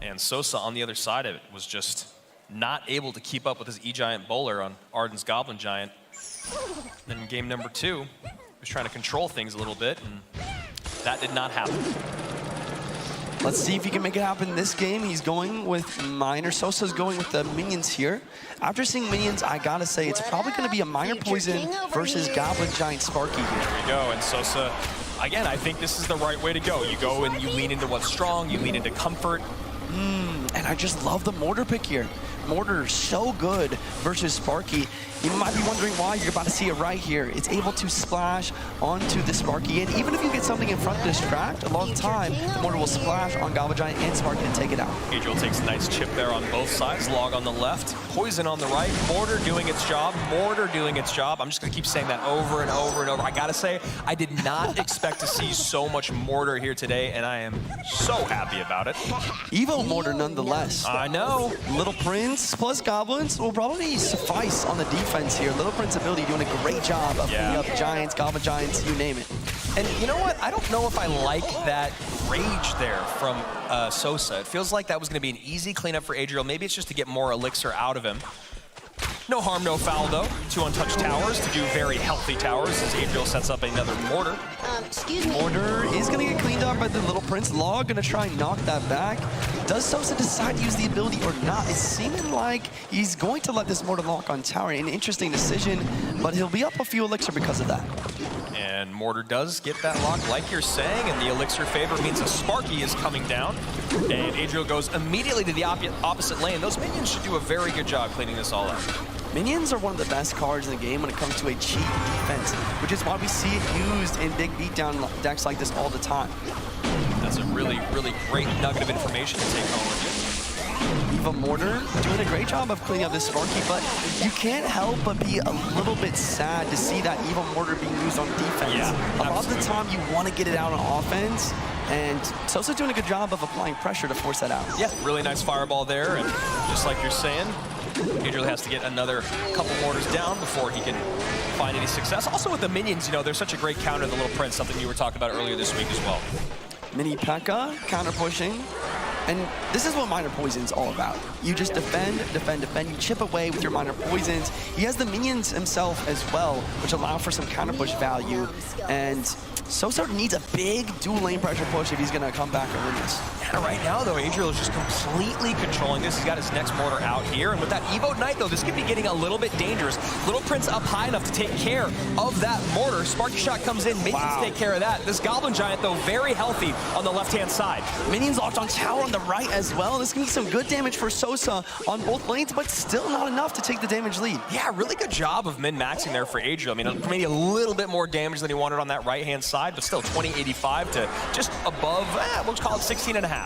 And SOSAA on the other side of it was just not able to keep up with his E-Giant bowler on Arden's Goblin Giant. Then in game number 2, he was trying to control things a little bit, and that did not happen. Let's see if he can make it happen this game. He's going with Miner. SOSAA's going with the minions here. After seeing minions, I gotta say, it's probably gonna be a Miner Poison versus Goblin Giant Sparky here. There we go, and SOSAA, again, I think this is the right way to go. You go and you lean into what's strong, you lean into comfort. And I just love the Mortar pick here. Mortar so good versus Sparky. You might be wondering why. You're about to see it right here. It's able to splash onto the Sparky, and even if you get something in front to distract, a lot of the time, the Mortar will splash on Goblin Giant and Sparky and take it out. Adriel takes a nice chip there on both sides. Log on the left, Poison on the right. Mortar doing its job. Mortar doing its job. I'm just going to keep saying that over and over and over. I got to say, I did not expect to see so much Mortar here today, and I am so happy about it. Evo Mortar nonetheless. I know. Little Prince plus Goblins will probably suffice on the defense here. Little Prince ability doing a great job of cleaning up Giants, Goblin Giants, you name it. And you know what? I don't know if I like that rage there from SOSAA. It feels like that was going to be an easy cleanup for Adriel. Maybe it's just to get more elixir out of him. No harm, no foul, though. 2 untouched towers to do very healthy towers as Adriel sets up another Mortar. Excuse me. Mortar is going to get cleaned up by the Little Prince. Log going to try and knock that back. Does SOSAA decide to use the ability or not? It's seeming like he's going to let this Mortar lock on tower. An interesting decision, but he'll be up a few elixir because of that. And Mortar does get that lock, like you're saying, and the elixir favor means a Sparky is coming down. And Adriel goes immediately to the opposite lane. Those minions should do a very good job cleaning this all up. Minions are one of the best cards in the game when it comes to a cheap defense, which is why we see it used in big beatdown decks like this all the time. That's a really, really great nugget of information to take home with you. Eva Mortar doing a great job of cleaning up this Sparky, but you can't help but be a little bit sad to see that Eva Mortar being used on defense. Yeah, a lot of the time you want to get it out on offense, and SOSAA's doing a good job of applying pressure to force that out. Yeah, really nice fireball there, and just like you're saying, Adriel has to get another couple Mortars down before he can find any success. Also with the minions, you know, they're such a great counter to the Little Prince, something you were talking about earlier this week as well. Mini P.E.K.K.A, counter pushing. And this is what Miner Poison's all about. You just defend, defend, defend. You chip away with your Miner Poisons. He has the minions himself as well, which allow for some counter push value. And SOSAA needs a big dual lane pressure push if he's gonna come back and win this. Yeah, right now though, Adriel is just completely controlling this. He's got his next Mortar out here, and with that Evo Knight though, this could be getting a little bit dangerous. Little Prince up high enough to take care of that Mortar. Sparky Shot comes in, minions take care of that. This Goblin Giant though, very healthy on the left-hand side. Minions locked on tower on the right as well. This can be some good damage for SOSAA on both lanes, but still not enough to take the damage lead. Yeah, really good job of min-maxing there for Adriel. I mean, maybe a little bit more damage than he wanted on that right-hand side, but still 2085 to just above, we'll call it 16.5.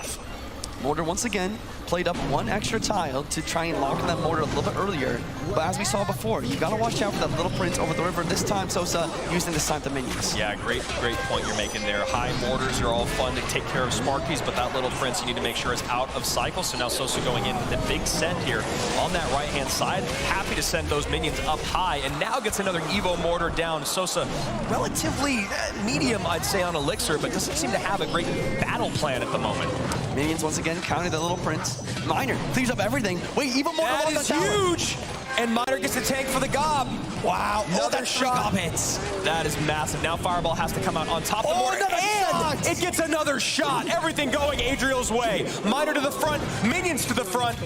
Mortar once again played up one extra tile to try and lock in that Mortar a little bit earlier. But as we saw before, you gotta watch out for that Little Prince over the river. This time, SOSAA using this time the minions. Yeah, great point you're making there. High Mortars are all fun to take care of Sparkies, but that Little Prince you need to make sure is out of cycle. So now SOSAA going in with the big send here on that right-hand side. Happy to send those minions up high, and now gets another Evo Mortar down. SOSAA relatively medium, I'd say, on elixir, but doesn't seem to have a great battle plan at the moment. Minions once again counting the Little Prince. Miner clears up everything. Wait, Evo Mortar that on the is tower. Huge! And Miner gets the tank for the gob. Wow, another shot. Hits. That is massive. Now Fireball has to come out on top of the Mortar, and it gets another shot. Everything going Adriel's way. Miner to the front, minions to the front.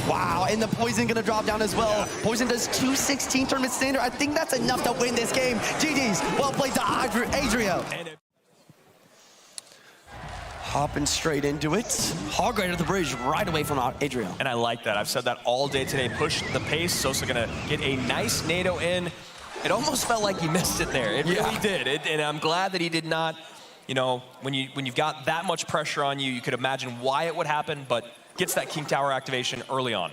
Wow, and the Poison gonna drop down as well. Yeah. Poison does 216 tournament standard. I think that's enough to win this game. GG's, well played to Adriel. Hopping straight into it. Hog right at the bridge right away from Adriel. And I like that. I've said that all day today. Push the pace. SOSAA gonna get a nice NATO in. It almost felt like he missed it there. It really did. And I'm glad that he did not. You know, when you've got that much pressure on you, you could imagine why it would happen, but gets that King Tower activation early on.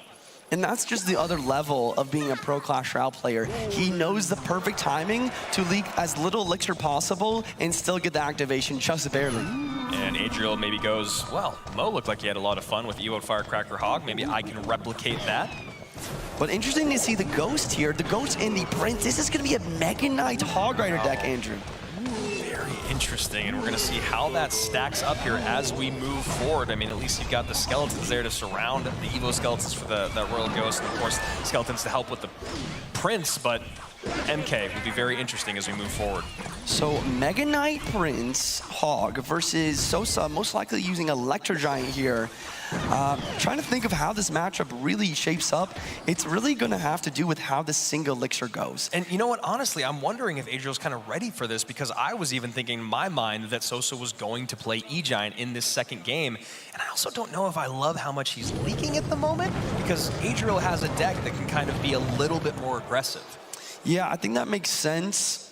And that's just the other level of being a pro Clash Royale player. He knows the perfect timing to leak as little elixir possible and still get the activation just barely. And Adriel maybe goes, well, Mo looked like he had a lot of fun with Evo Firecracker Hog. Maybe I can replicate that. But interesting to see the Ghost here, the Ghost and the Prince. This is going to be a Mega Knight Hog Rider deck, Andrew. Very interesting, and we're going to see how that stacks up here as we move forward. I mean, at least you've got the skeletons there to surround the Evo skeletons for the Royal Ghost, and of course, skeletons to help with the Prince, but MK will be very interesting as we move forward. So Mega Knight Prince Hog versus SOSAA, most likely using Electro Giant here. Trying to think of how this matchup really shapes up. It's really going to have to do with how the single elixir goes. And you know what? Honestly, I'm wondering if Adriel's kind of ready for this, because I was even thinking in my mind that SOSAA was going to play E-Giant in this second game. And I also don't know if I love how much he's leaking at the moment, because Adriel has a deck that can kind of be a little bit more aggressive. Yeah, I think that makes sense.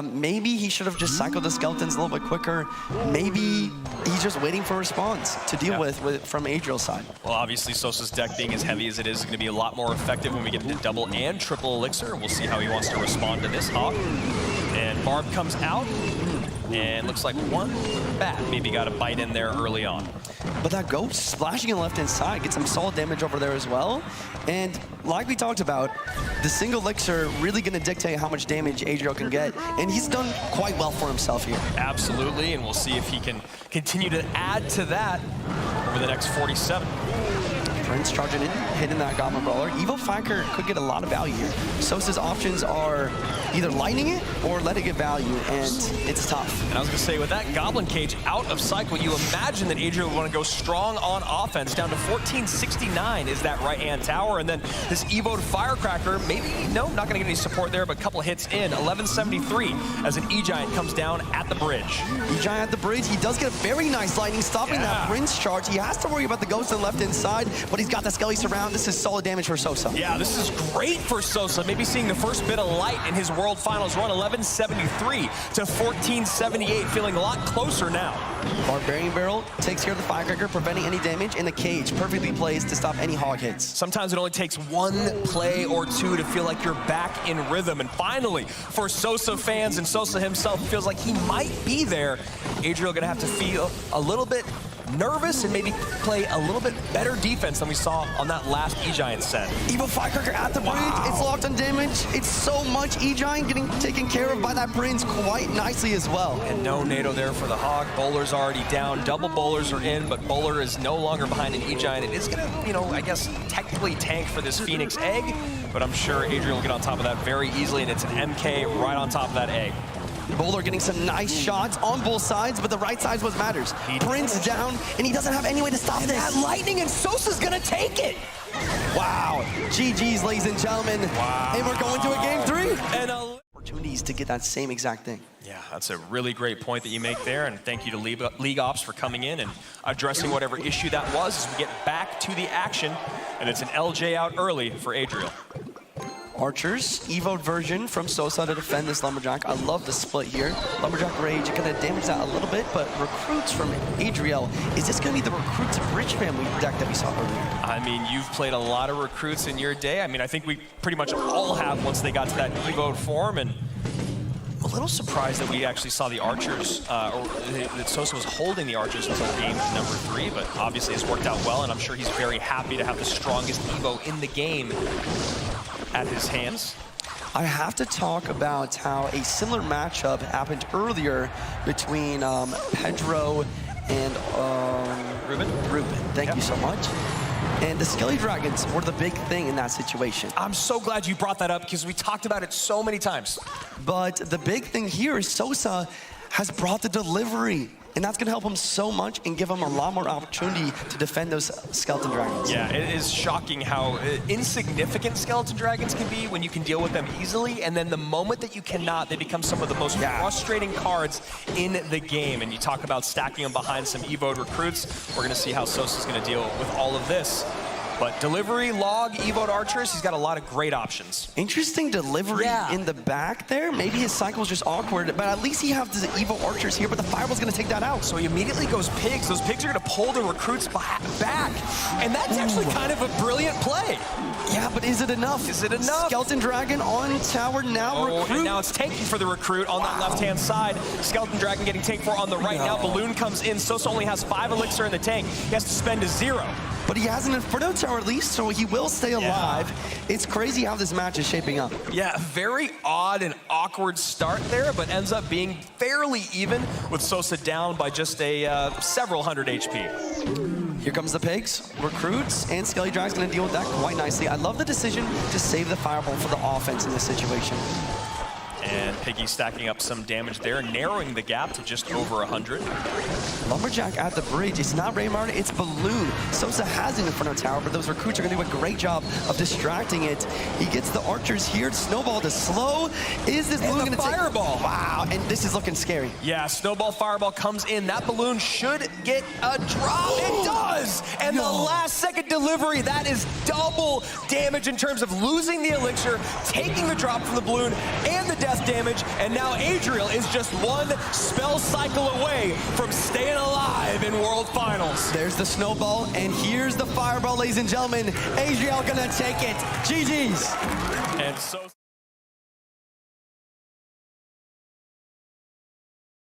Maybe he should have just cycled the skeletons a little bit quicker. Maybe he's just waiting for a response to deal with from Adriel's side. Well, obviously, SOSAA's deck being as heavy as it is going to be a lot more effective when we get into double and triple elixir. We'll see how he wants to respond to this hog. And Barb comes out, and looks like one bat maybe got a bite in there early on. But that ghost splashing on the left-hand side gets some solid damage over there as well. And like we talked about, the single elixir really going to dictate how much damage Adriel can get. And he's done quite well for himself here. Absolutely, and we'll see if he can continue to add to that over the next 47. Prince charging in, hitting that Goblin Brawler. Evo Fiker could get a lot of value here. SOSAA's options are either lightning it or let it get value, and it's tough. And I was going to say, with that Goblin Cage out of cycle, you imagine that Adriel would want to go strong on offense. Down to 1469 is that right-hand tower, and then this Evo'd Firecracker, maybe, no, not going to get any support there, but a couple of hits in. 1173 as an E-Giant comes down at the bridge. E-Giant at the bridge, he does get a very nice lightning, stopping that Prince charge. He has to worry about the ghost on the left-hand side, but he's got the Skelly Surround. This is solid damage for SOSAA. Yeah, this is great for SOSAA. Maybe seeing the first bit of light in his World Finals run, 1173 to 1478, feeling a lot closer now. Barbarian Barrel takes care of the Firecracker, preventing any damage, and the Cage perfectly placed to stop any hog hits. Sometimes it only takes one play or two to feel like you're back in rhythm. And finally, for SOSAA fans and SOSAA himself, feels like he might be there. Adriel gonna have to feel a little bit nervous and maybe play a little bit better defense than we saw on that last E-Giant set. Evo Firecracker at the bridge. It's locked on damage. It's so much E-Giant getting taken care of by that Prince quite nicely as well. And no NATO there for the hog. Bowler's already down. Double bowlers are in, but Bowler is no longer behind an E-Giant. It is gonna, I guess, technically tank for this Phoenix egg, but I'm sure Adriel will get on top of that very easily, and it's an MK right on top of that egg. Bowler getting some nice shots on both sides, but the right side is what matters. Prince down, and he doesn't have any way to stop this. That lightning, and SOSAA's gonna take it. Wow. GG's, ladies and gentlemen. Wow. And we're going to a game 3. And opportunities to get that same exact thing. Yeah, that's a really great point that you make there, and thank you to League Ops for coming in and addressing whatever issue that was as we get back to the action, and it's an LJ out early for Adriel. Archers, Evo'd version from SOSAA to defend this Lumberjack. I love the split here. Lumberjack Rage, it kind of damage that a little bit, but recruits from Adriel. Is this going to be the Recruits Bridge family deck that we saw earlier? I mean, you've played a lot of recruits in your day. I mean, I think we pretty much all have once they got to that Evo'd form, and I'm a little surprised that we actually saw the Archers, or that SOSAA was holding the Archers until game number 3, but obviously it's worked out well, and I'm sure he's very happy to have the strongest Evo in the game at his hands. I have to talk about how a similar matchup happened earlier between Pedro and Ruben. Thank you so much. And the Skelly Dragons were the big thing in that situation. I'm so glad you brought that up because we talked about it so many times. But the big thing here is SOSAA has brought the delivery. And that's going to help him so much and give him a lot more opportunity to defend those Skeleton Dragons. Yeah, it is shocking how insignificant Skeleton Dragons can be when you can deal with them easily, and then the moment that you cannot, they become some of the most frustrating cards in the game. And you talk about stacking them behind some Evo'd recruits. We're going to see how SOSAA's going to deal with all of this. But delivery, log, Evo'd Archers, he's got a lot of great options. Interesting delivery in the back there. Maybe his cycle's just awkward, but at least he has the Evo Archers here, but the Fireball's gonna take that out. So he immediately goes Pigs. Those Pigs are gonna pull the recruits back. And that's actually kind of a brilliant play. Yeah, but is it enough? Is it enough? Skeleton Dragon on tower now, recruit. And now it's tanking for the recruit on that left-hand side. Skeleton Dragon getting tanked for on the right. Now Balloon comes in. SOSAA only has 5 elixir in the tank. He has to spend a 0. but he has an Inferno Tower at least, so he will stay alive. It's crazy how this match is shaping up. Yeah, very odd and awkward start there, but ends up being fairly even with SOSAA down by just a several hundred HP. Here comes the pigs, recruits, and Skelly Drag's gonna deal with that quite nicely. I love the decision to save the Fireball for the offense in this situation. And Piggy stacking up some damage there, narrowing the gap to just over 100. Lumberjack at the bridge. It's not Raymar, it's Balloon. SOSAA has an Inferno Tower, but those recruits are going to do a great job of distracting it. He gets the archers here. Snowball to slow. Is this balloon going to take... Fireball. Wow, and this is looking scary. Yeah, Snowball Fireball comes in. That balloon should get a drop. It does! And the last second delivery, that is double damage in terms of losing the elixir, taking the drop from the balloon, and the death damage, and now Adriel is just one spell cycle away from staying alive in World Finals. There's the Snowball, and here's the Fireball, ladies and gentlemen. Adriel gonna take it. GG's. And so